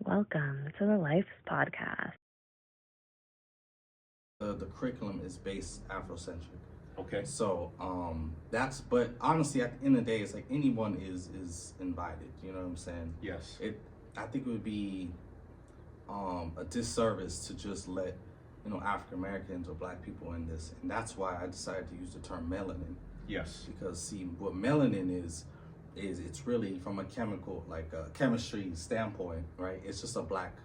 Welcome to the Lyfe podcast. The curriculum is based Afrocentric. Okay. So but honestly, at the end of the day, it's like anyone is invited. You know what I'm saying? Yes. I think it would be a disservice to just let African Americans or Black people in this, and that's why I decided to use the term melanin. Yes. Because see, what melanin is it's really from a chemical, like a chemistry standpoint, right? It's just a black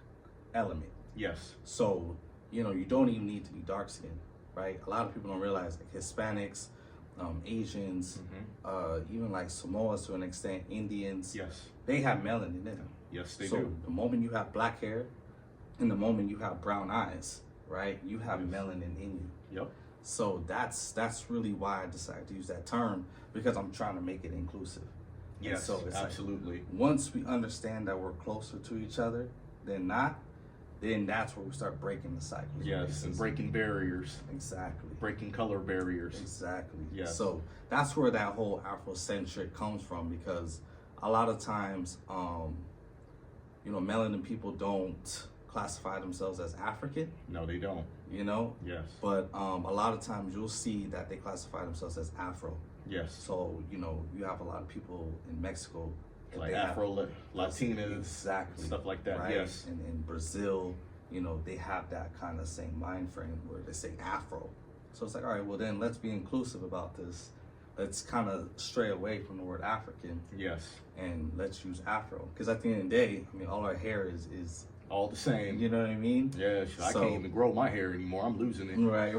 element. Yes. So, you don't even need to be dark skinned, right? A lot of people don't realize, like Hispanics, Asians, even like Samoans to an extent, Indians, Yes. they have melanin in them. Yes, they So do. the moment you have black hair and the moment you have brown eyes, right, you have Yes. melanin in you. Yep. So that's really why I decided to use that term, because I'm trying to make it inclusive. And Yes. so it's Absolutely. like, once we understand that we're closer to each other than not, then that's where we start breaking the cycles. of Yes. And racism. breaking barriers, Exactly. breaking color barriers. Exactly. Yes. So that's where that whole Afrocentric comes from, because a lot of times, melanin people don't classify themselves as African, No, they don't. Yes. But a lot of times you'll see that they classify themselves as Afro. Yes. So, you have a lot of people in Mexico that Like they have- Afro Latinas, exactly, stuff like that. right? Yes. And in Brazil, they have that kind of same mind frame where they say Afro. So it's like, all right, well then let's be inclusive about this. Let's kind of stray away from the word African Yes. and let's use Afro. Because at the end of the day, I mean, all our hair is All the same. you know what I mean? Yes. I So- can't even grow my hair anymore. I'm losing it. Right.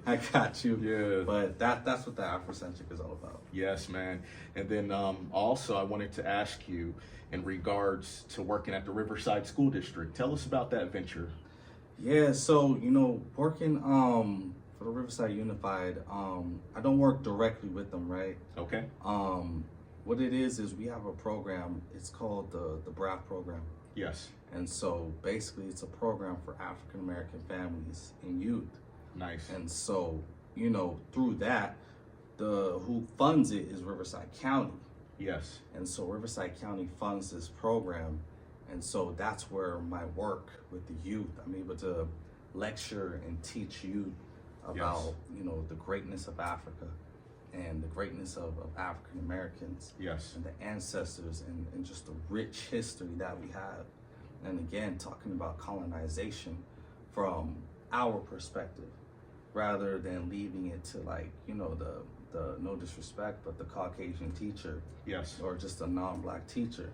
I got you. Yeah. But that's what the Afrocentric is all about. Yes, man. And then also I wanted to ask you in regards to working at the Riverside School District. Tell us about that venture. Yeah, so working for the Riverside Unified, I don't work directly with them, right? Okay. What it is we have a program. It's called the BRAF program, Yes. and so basically it's a program for African American families and youth. Nice. And so through that, the who funds it is Riverside County, Yes. and so Riverside County funds this program. And so that's where my work with the youth, I'm able to lecture and teach youth about, the greatness of Africa and the greatness of African Americans Yes. and the ancestors and just the rich history that we have. And again, talking about colonization from our perspective, rather than leaving it to the no disrespect, but the Caucasian teacher Yes. or just a non-Black teacher.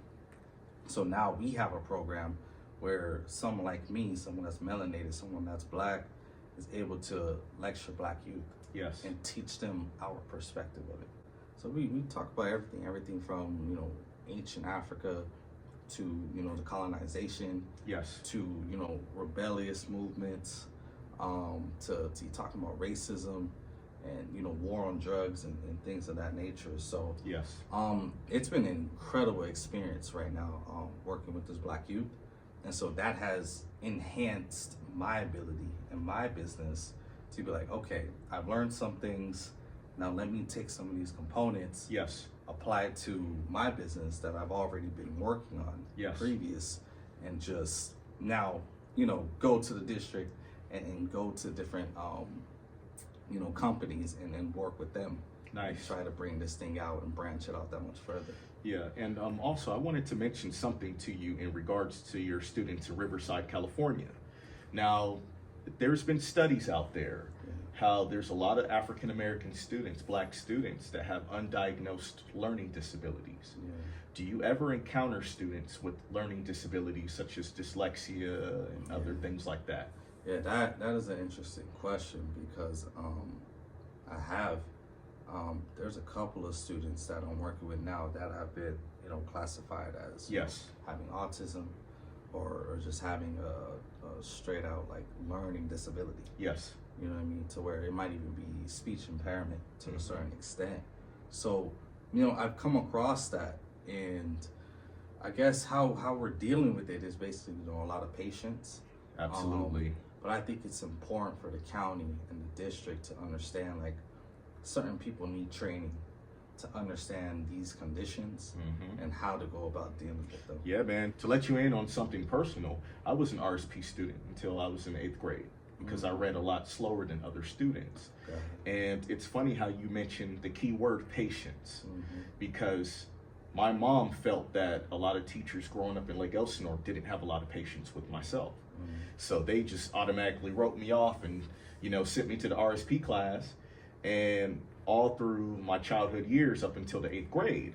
So now we have a program where someone like me, someone that's melanated, someone that's Black, is able to lecture Black youth Yes. and teach them our perspective of it. So we talk about everything from, ancient Africa to, the colonization, Yes. to, rebellious movements, to talking about racism and, war on drugs and things of that nature. So Yes. it's been an incredible experience right now, working with this Black youth. And so that has enhanced my ability and my business to be like, okay, I've learned some things. Now let me take some of these components, Yes. apply it to my business that I've already been working on Yes. previous, and just now, go to the district and go to different, companies and work with them. Nice. And try to bring this thing out and branch it out that much further. Yeah, and also I wanted to mention something to you in regards to your students in Riverside, California. Now, there's been studies out there how there's a lot of African American students, Black students, that have undiagnosed learning disabilities. Yeah. Do you ever encounter students with learning disabilities such as dyslexia and other things like that? Yeah, that is an interesting question, because I have there's a couple of students that I'm working with now that have been classified as Yes. having autism or just having a straight out like learning disability. Yes. You know what I mean? To where it might even be speech impairment to a certain extent. So I've come across that, and I guess how we're dealing with it is basically a lot of patience. Absolutely. But I think it's important for the county and the district to understand, like, certain people need training to understand these conditions and how to go about dealing with them. Yeah, man. To let you in on something personal, I was an RSP student until I was in 8th grade because I read a lot slower than other students. And it's funny how you mentioned the key word patience, because my mom felt that a lot of teachers growing up in Lake Elsinore didn't have a lot of patience with myself. So they just automatically wrote me off and, you know, sent me to the RSP class. And all through my childhood years up until the 8th grade,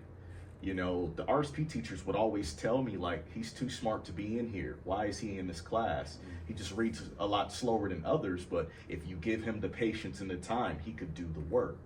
you know, the RSP teachers would always tell me, like, he's too smart to be in here. Why is he in this class? He just reads a lot slower than others, but if you give him the patience and the time, he could do the work.